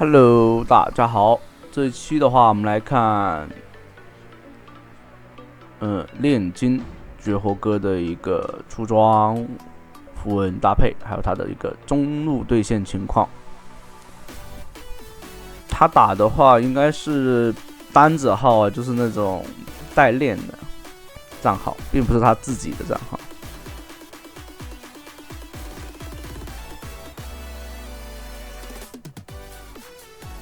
Hello，大家好。这一期的话，我们来看，炼金绝活哥的一个出装符文搭配，还有他的一个中路对线情况。他打的话，应该是单子号啊，就是那种代练的账号，并不是他自己的账号。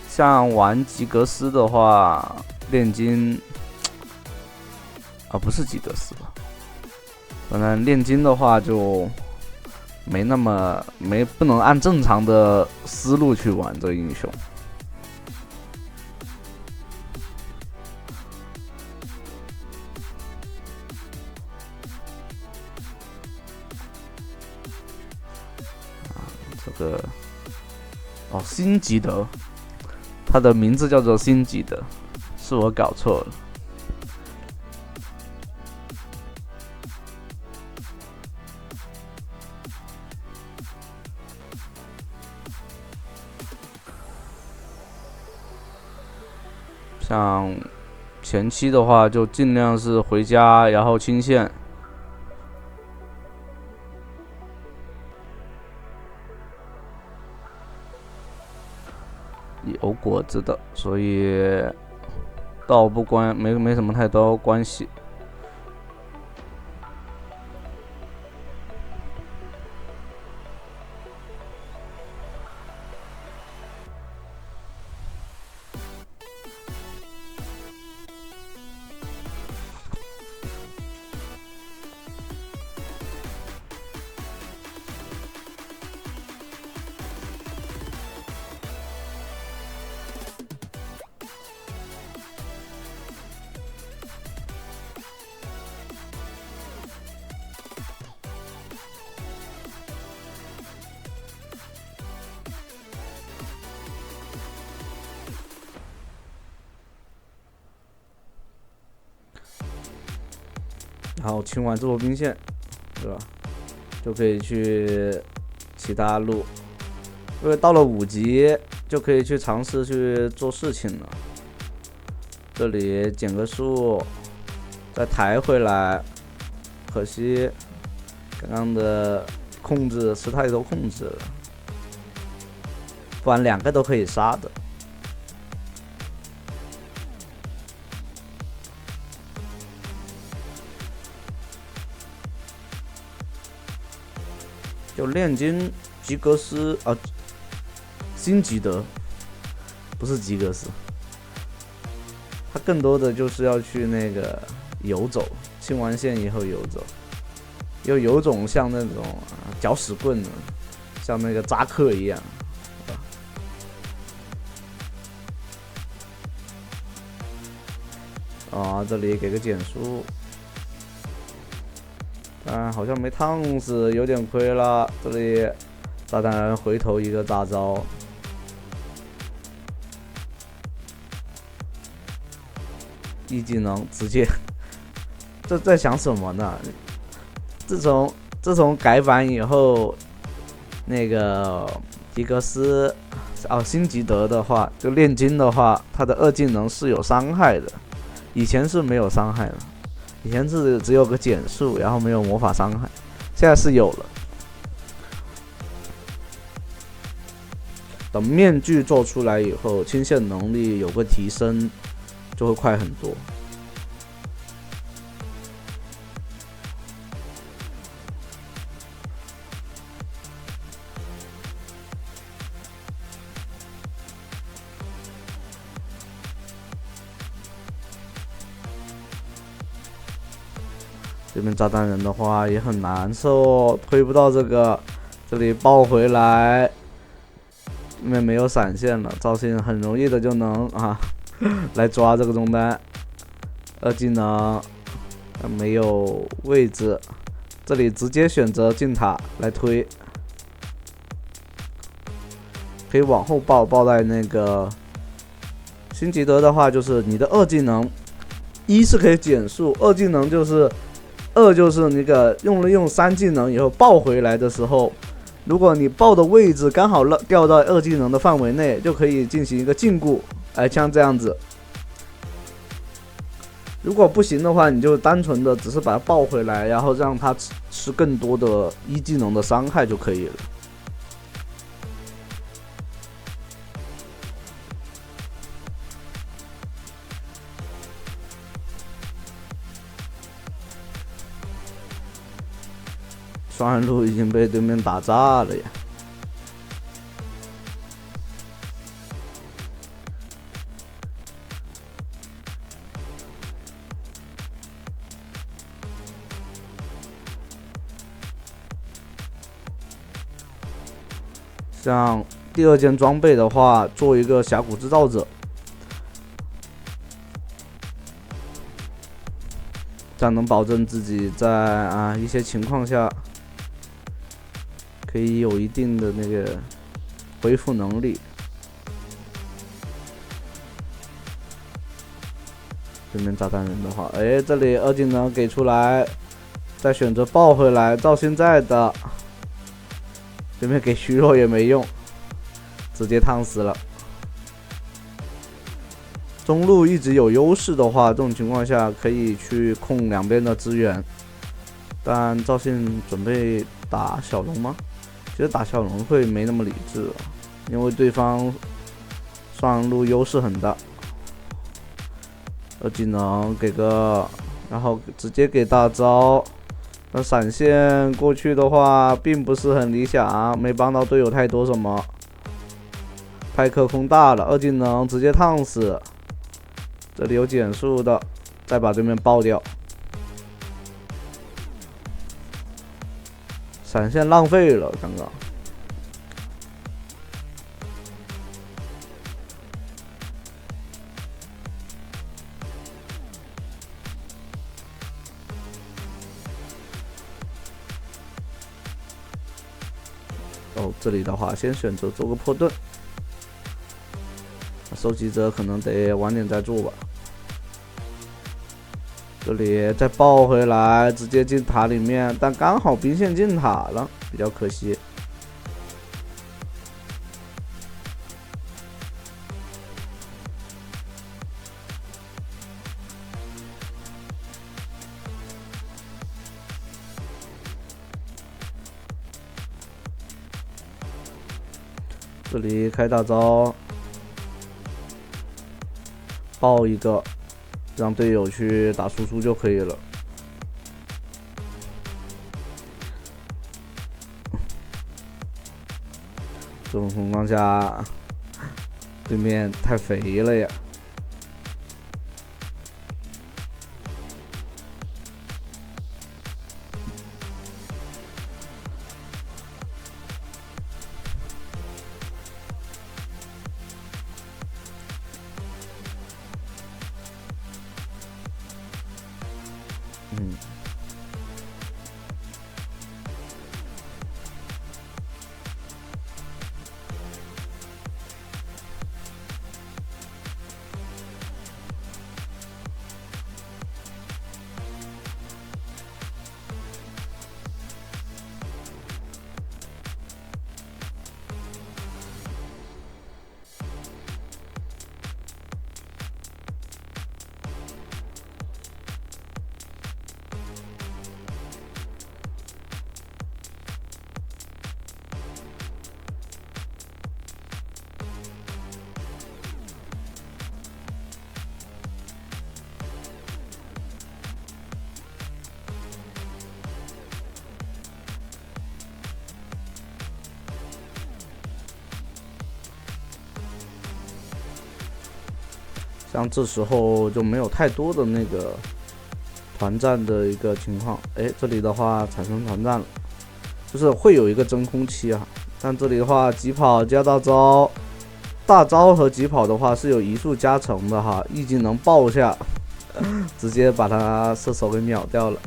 像玩吉格斯的话，炼金不是吉格斯吧？反正炼金的话就不能按正常的思路去玩这个英雄。这个辛吉德。他的名字叫做辛吉德，是我搞错了。像前期的话，就尽量是回家，然后清线。有果子的，所以倒不没什么太多关系。然后清完这波兵线，对吧？就可以去其他路，因为到了5级就可以去尝试去做事情了。这里减个速，再抬回来，可惜刚刚的控制是太多控制了，不然2个都可以杀的。就炼金吉格斯辛吉德，不是吉格斯，他更多的就是要去那个游走，清完线以后游走，有种像那种搅屎棍的，像那个扎克一样。这里给个减速。好像没烫死，有点亏了。这里炸弹人回头一个大招，一技能直接，这在想什么呢？自从改版以后，那个吉格斯辛吉德的话，就炼金的话，他的2技能是有伤害的，以前是没有伤害的。以前是只有个减速，然后没有魔法伤害，现在是有了。等面具做出来以后，清线能力有个提升，就会快很多。这边炸弹人的话也很难受，推不到这个，这里爆回来，因为没有闪现了，赵信很容易的就能来抓这个中单。2技能没有位置，这里直接选择进塔来推，可以往后爆在那个辛吉德的话，就是你的2技能，1是可以减速，2技能就是那个用3技能以后爆回来的时候，如果你爆的位置刚好掉到2技能的范围内，就可以进行一个禁锢，像这样子。如果不行的话，你就单纯的只是把它爆回来，然后让它吃更多的1技能的伤害就可以了。双人路已经被对面打炸了呀！像第2件装备的话，做一个峡谷制造者，这样能保证自己在一些情况下可以有一定的那个恢复能力。对面炸弹人的话，这里2技能给出来，再选择爆回来，照现在的。对面给虚弱也没用，直接烫死了。中路一直有优势的话，这种情况下可以去控两边的资源。但赵信准备打小龙吗？其实打小龙会没那么理智了，因为对方上路优势很大。2技能给个，然后直接给大招。那闪现过去的话，并不是很理想，没帮到队友太多什么。派克空大了，2技能直接烫死。这里有减速的，再把对面爆掉。闪现浪费了，刚刚。这里的话，先选择做个破盾。收集者可能得晚点再做吧。这里再爆回来，直接进塔里面，但刚好兵线进塔了，比较可惜。这里开大招，爆一个，让队友去打输出就可以了。这种情况下，对面太肥了呀。像这时候就没有太多的那个团战的一个情况。这里的话产生团战了，就是会有一个真空期啊。但这里的话，疾跑加大招，大招和疾跑的话是有移速加成的哈，1技能爆下，直接把他射手给秒掉了。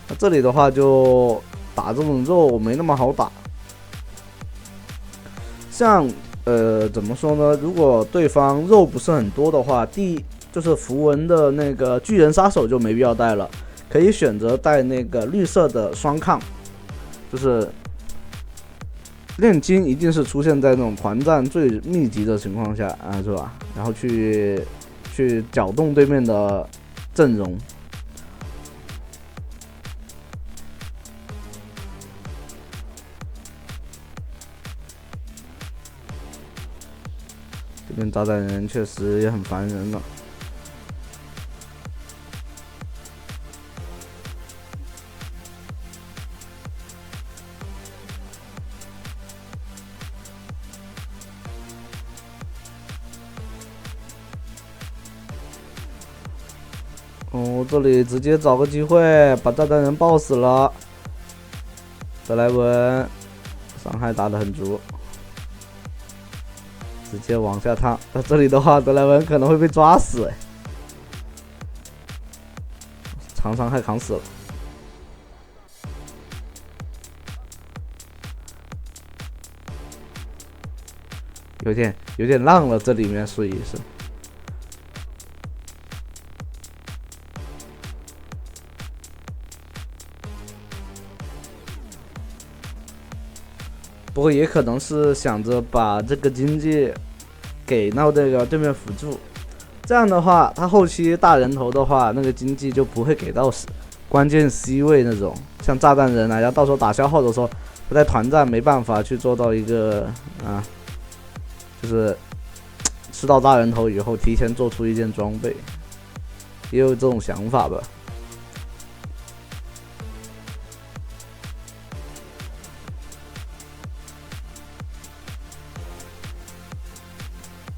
那这里的话就打这种肉没那么好打。像怎么说呢？如果对方肉不是很多的话，就是符文的那个巨人杀手就没必要带了，可以选择带那个绿色的双抗，就是炼金一定是出现在那种团战最密集的情况下啊，是吧？然后去搅动对面的阵容。这边炸弹人确实也很烦人了。哦，这里直接找个机会把炸弹人爆死了。德莱文伤害打得很足，直接往下趟。那这里的话，德莱文可能会被抓死哎，长伤害扛死了。有点浪了，这里面所以是。不过也可能是想着把这个经济给到这个对面辅助，这样的话，他后期大人头的话，那个经济就不会给到关键 C 位那种，像炸弹人啊，然后到时候打消耗的时候，不在团战没办法去做到一个就是吃到大人头以后提前做出一件装备，也有这种想法吧。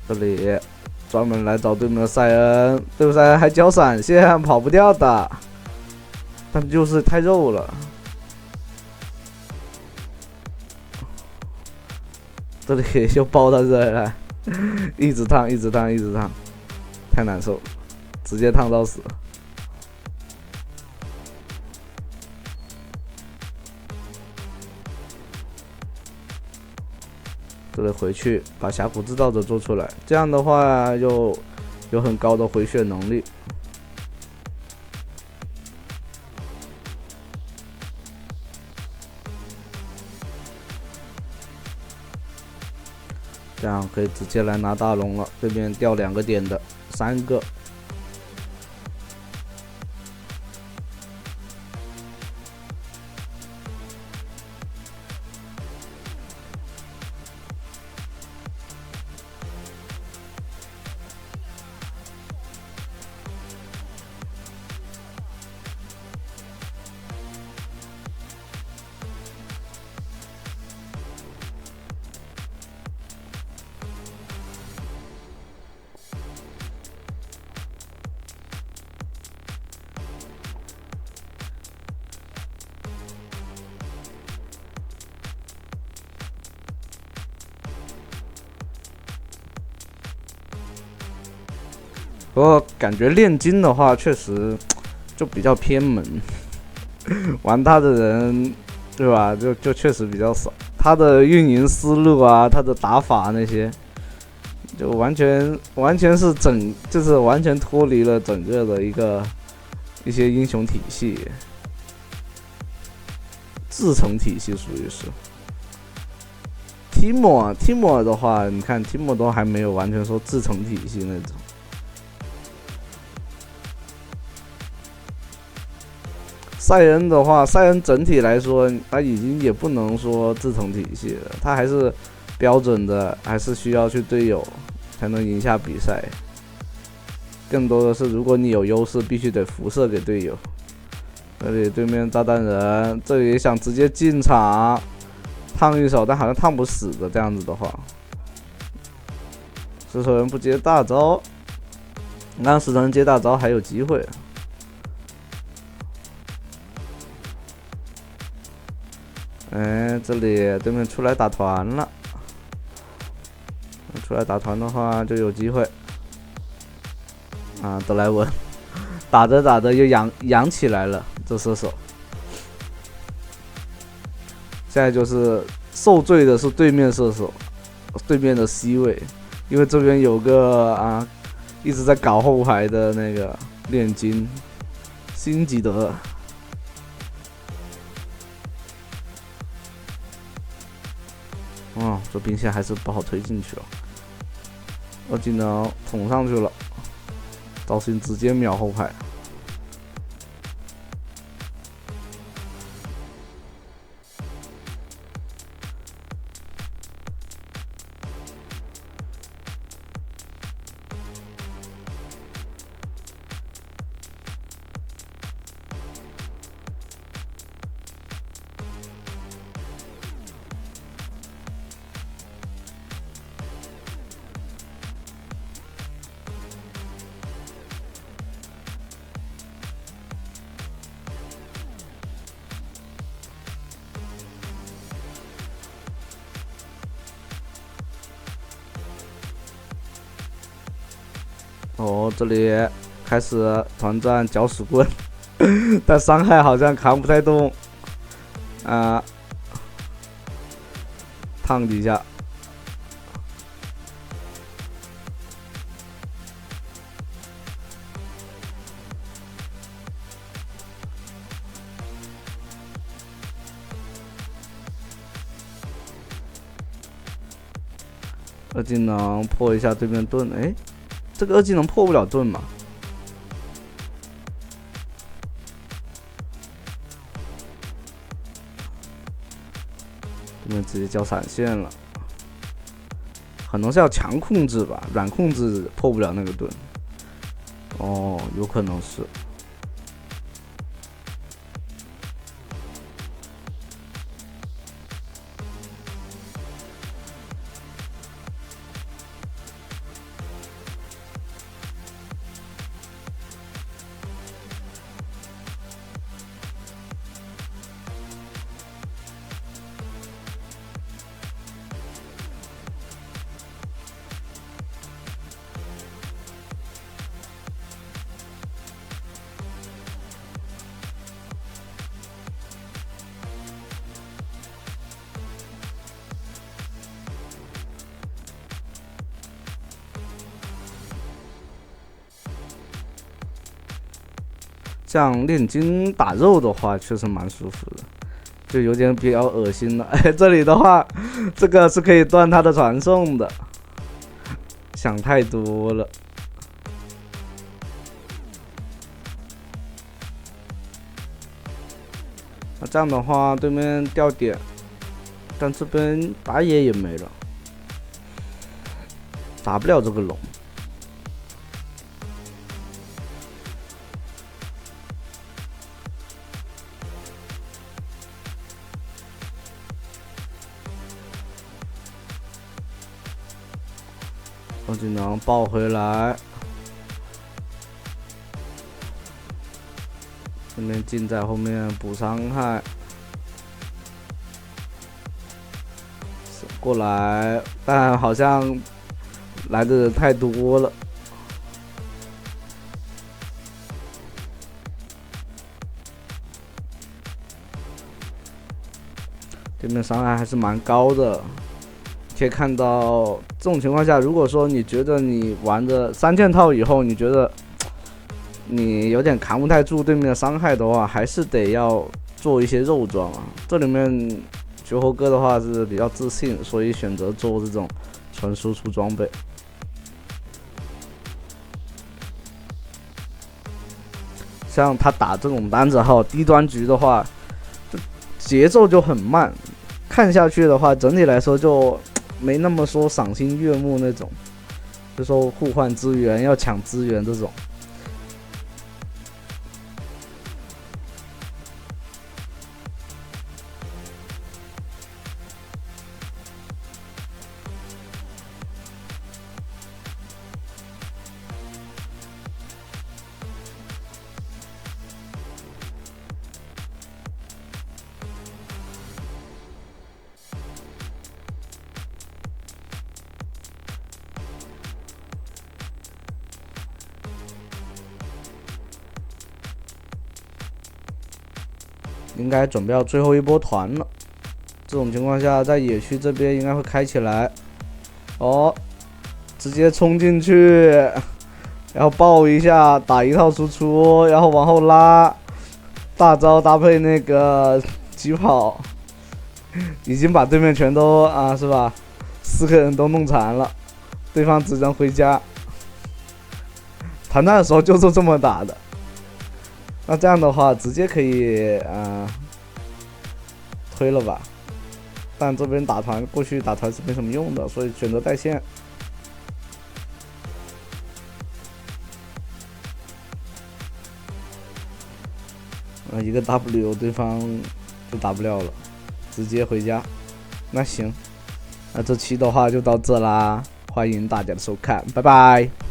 这里专门来找对面的塞恩，对面塞恩还交闪现，跑不掉的，但就是太肉了。这里又包到这里来，一直烫，太难受，直接烫到死。这里回去把峡谷制造者做出来，这样的话又有很高的回血能力。这样可以直接来拿大龙了，对面掉2个点的，3个。不过感觉炼金的话，确实就比较偏门，玩他的人，对吧？就确实比较少。他的运营思路啊，他的打法那些，就完全是就是完全脱离了整个的一些英雄体系，自成体系属于是。Timo 的话，你看 Timo 都还没有完全说自成体系那种。赛恩的话，赛恩整体来说，他已经也不能说自成体系了，他还是标准的，还是需要去队友才能赢下比赛。更多的是，如果你有优势，必须得辐射给队友。这里对面炸弹人，这里想直接进场烫一手，但好像烫不死的。这样子的话，石头人不接大招，让石头人接大招还有机会。这里对面出来打团了，出来打团的话就有机会。德莱文打着又养起来了，这射手。现在就是受罪的是对面射手，对面的 C 位，因为这边有个一直在搞后排的那个炼金辛吉德。这兵线还是不好推进去了。二技能捅上去了，赵信直接秒后排。哦，这里开始团战搅屎棍，但伤害好像扛不太动啊，烫几下。二技能破一下对面盾，哎，这个二技能破不了盾嘛？对面直接交闪现了，可能是要强控制吧，软控制破不了那个盾。哦，有可能是。这样炼金打肉的话，确实蛮舒服的，就有点比较恶心了。哎，这里的话，这个是可以断他的传送的，想太多了。那这样的话，对面掉点，但这边打野也没了，打不了这个龙。二技能爆回来，这边进在后面补伤害，过来，但好像来的人太多了。对面伤害还是蛮高的。可以看到，这种情况下，如果说你觉得你玩的3件套以后，你觉得你有点扛不太住对面的伤害的话，还是得要做一些肉装啊。这里面绝活哥的话是比较自信，所以选择做这种纯输出装备。像他打这种单子号低端局的话，就节奏就很慢，看下去的话，整体来说就没那么说赏心悦目那种，就说互换资源要抢资源这种。应该准备要最后一波团了，这种情况下，在野区这边应该会开起来。哦，直接冲进去，然后爆一下，打一套输出，然后往后拉，大招搭配那个疾跑，已经把对面全都是吧？ 4个人都弄残了，对方只能回家。团战的时候就是这么打的。那这样的话，直接可以推了吧？但这边打团过去打团是没什么用的，所以选择带线。一个 W 对方就打不了了，直接回家。那行，那这期的话就到这啦，欢迎大家的收看，拜拜。